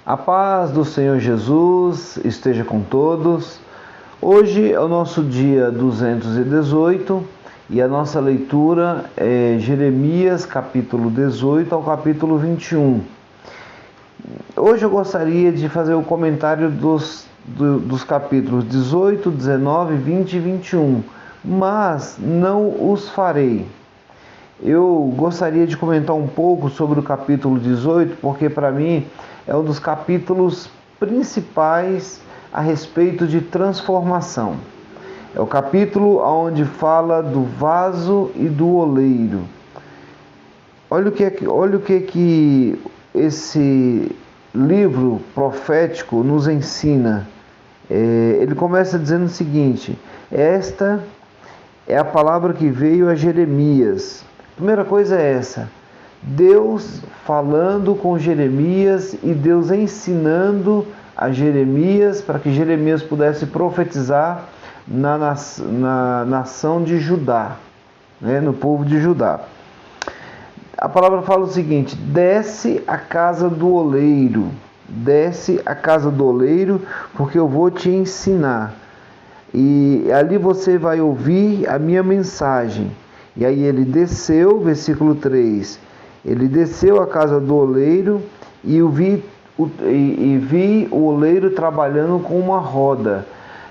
A paz do Senhor Jesus esteja com todos. Hoje é o nosso dia 218 e a nossa leitura é Jeremias capítulo 18 ao capítulo 21. Hoje eu gostaria de fazer o comentário dos capítulos 18, 19, 20 e 21, mas não os farei. Eu gostaria de comentar um pouco sobre o capítulo 18, porque para mim é um dos capítulos principais a respeito de transformação. É o capítulo onde fala do vaso e do oleiro. Olha o que esse livro profético nos ensina. Ele começa dizendo o seguinte: esta é a palavra que veio a Jeremias. Primeira coisa é essa: Deus falando com Jeremias e Deus ensinando a Jeremias para que Jeremias pudesse profetizar na nação de Judá, no povo de Judá. A palavra fala o seguinte: desce à casa do oleiro, desce à casa do oleiro, porque eu vou te ensinar. E ali você vai ouvir a minha mensagem. E aí ele desceu, versículo 3, ele desceu à casa do oleiro e vi o oleiro trabalhando com uma roda.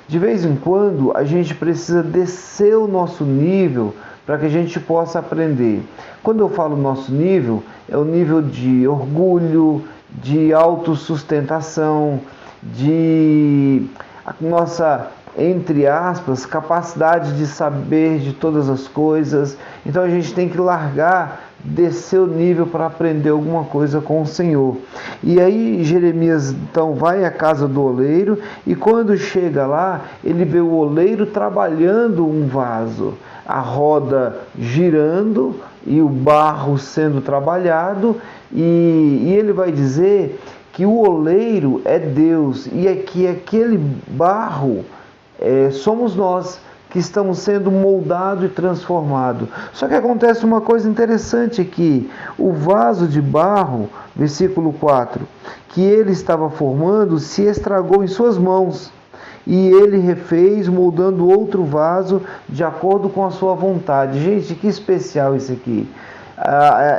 De vez em quando a gente precisa descer o nosso nível para que a gente possa aprender. Quando eu falo nosso nível, é o nível de orgulho, de autossustentação, de nossa, entre aspas, capacidade de saber de todas as coisas. Então a gente tem que largar, descer o nível para aprender alguma coisa com o Senhor. E aí Jeremias então vai à casa do oleiro, e quando chega lá, ele vê o oleiro trabalhando um vaso, a roda girando e o barro sendo trabalhado, e ele vai dizer que o oleiro é Deus, e é que aquele barro somos nós que estamos sendo moldados e transformados. Só que acontece uma coisa interessante aqui: o vaso de barro, versículo 4, que ele estava formando, se estragou em suas mãos, e ele refez, moldando outro vaso de acordo com a sua vontade. Gente, que especial isso aqui!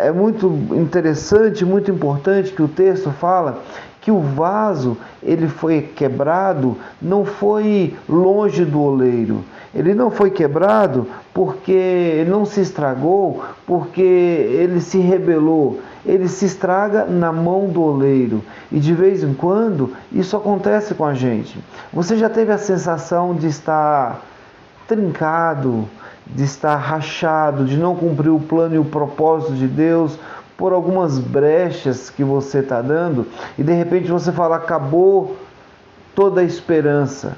É muito interessante, muito importante que o texto fala que o vaso, ele foi quebrado, não foi longe do oleiro. Ele não foi quebrado porque ele não se estragou, porque ele se rebelou. Ele se estraga na mão do oleiro. E de vez em quando isso acontece com a gente. Você já teve a sensação de estar trincado, de estar rachado, de não cumprir o plano e o propósito de Deus por algumas brechas que você está dando, e de repente você fala: acabou toda a esperança.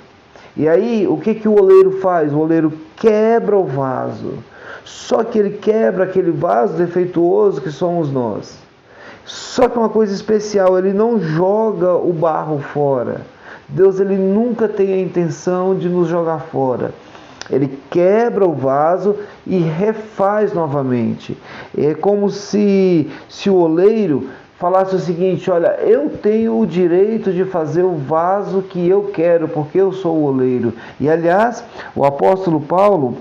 E aí o que o oleiro faz? O oleiro quebra o vaso. Só que ele quebra aquele vaso defeituoso que somos nós. Só que uma coisa especial: ele não joga o barro fora. Deus, ele nunca tem a intenção de nos jogar fora. Ele quebra o vaso e refaz novamente. É como se o oleiro falasse o seguinte: olha, eu tenho o direito de fazer o vaso que eu quero, porque eu sou o oleiro. E aliás, o apóstolo Paulo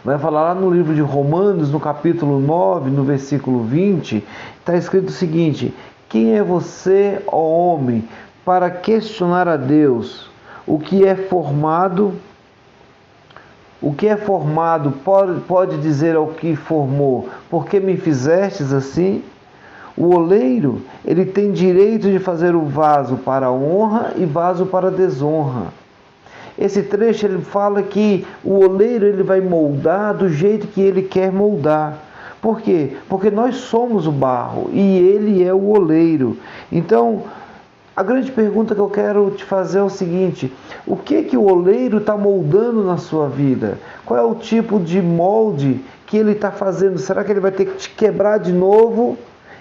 vai falar lá no livro de Romanos, no capítulo 9, no versículo 20, está escrito o seguinte: quem é você, ó homem, para questionar a Deus? O que é formado pode dizer ao que formou: por que me fizestes assim? O oleiro, ele tem direito de fazer o vaso para honra e vaso para desonra. Esse trecho ele fala que o oleiro, ele vai moldar do jeito que ele quer moldar. Por quê? Porque nós somos o barro e ele é o oleiro. Então, a grande pergunta que eu quero te fazer é o seguinte: o que o oleiro está moldando na sua vida? Qual é o tipo de molde que ele está fazendo? Será que ele vai ter que te quebrar de novo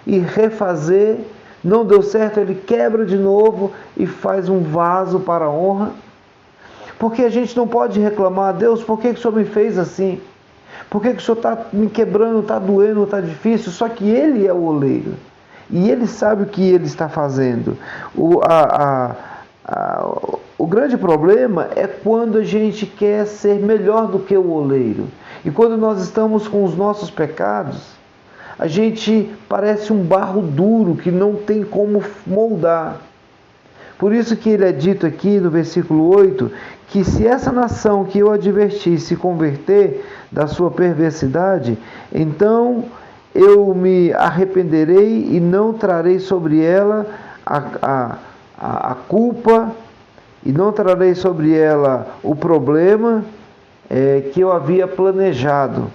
e refazer? Não deu certo, ele quebra de novo e faz um vaso para a honra? Porque a gente não pode reclamar: Deus, por que o Senhor me fez assim? Por que o Senhor está me quebrando, está doendo, está difícil? Só que ele é o oleiro. e Ele sabe o que Ele está fazendo. O grande problema é quando a gente quer ser melhor do que o oleiro. E quando nós estamos com os nossos pecados, a gente parece um barro duro que não tem como moldar. Por isso que ele é dito aqui no versículo 8, que se essa nação que eu adverti se converter da sua perversidade, então eu me arrependerei e não trarei sobre ela a culpa, e não trarei sobre ela o problema que eu havia planejado.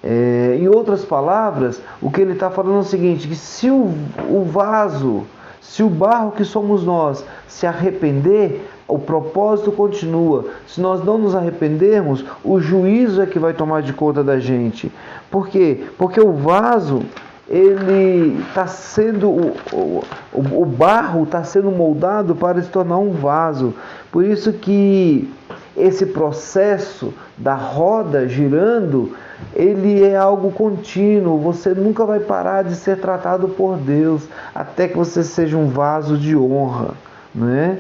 Em outras palavras, o que ele está falando é o seguinte, que se o vaso, se o barro que somos nós se arrepender, o propósito continua. Se nós não nos arrependermos, o juízo é que vai tomar de conta da gente. Por quê? Porque o vaso, ele está sendo, o barro está sendo moldado para se tornar um vaso. Por isso que esse processo da roda girando, ele é algo contínuo. Você nunca vai parar de ser tratado por Deus, até que você seja um vaso de honra, né?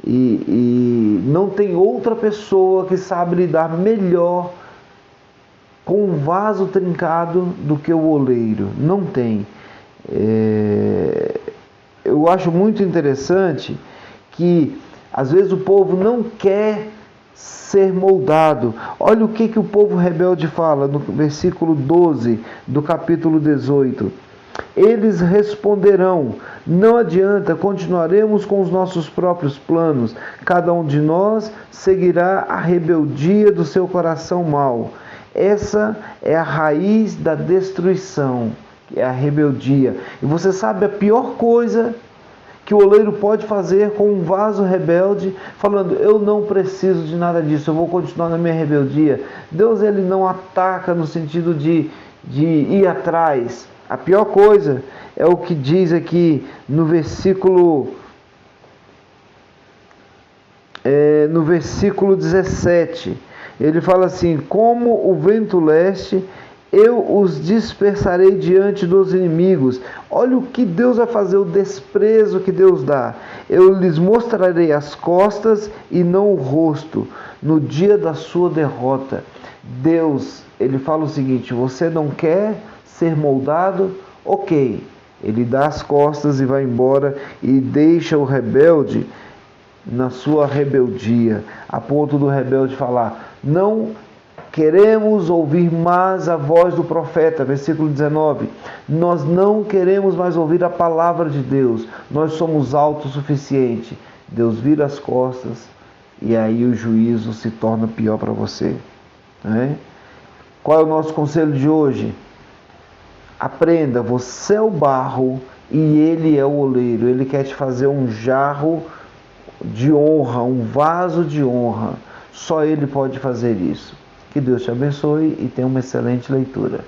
E não tem outra pessoa que sabe lidar melhor com um vaso trincado do que o oleiro. Não tem. Eu acho muito interessante que às vezes o povo não quer ser moldado. Olha o que o povo rebelde fala no versículo 12 do capítulo 18. Eles responderão: não adianta, continuaremos com os nossos próprios planos. Cada um de nós seguirá a rebeldia do seu coração mau. Essa é a raiz da destruição, que é a rebeldia. E você sabe a pior coisa que o oleiro pode fazer com um vaso rebelde, falando: eu não preciso de nada disso, eu vou continuar na minha rebeldia. Deus, ele não ataca no sentido de ir atrás. A pior coisa é o que diz aqui no versículo 17. Ele fala assim: como o vento leste, eu os dispersarei diante dos inimigos. Olha o que Deus vai fazer, o desprezo que Deus dá. Eu lhes mostrarei as costas e não o rosto, no dia da sua derrota. Deus, ele fala o seguinte: você não quer ser moldado? Ok. Ele dá as costas e vai embora e deixa o rebelde na sua rebeldia, a ponto do rebelde falar: não queremos ouvir mais a voz do profeta, versículo 19. Nós não queremos mais ouvir a palavra de Deus. Nós somos autossuficientes. Deus vira as costas e aí o juízo se torna pior para você, né? Qual é o nosso conselho de hoje? Aprenda, você é o barro e ele é o oleiro. Ele quer te fazer um jarro de honra, um vaso de honra. Só ele pode fazer isso. Que Deus te abençoe e tenha uma excelente leitura.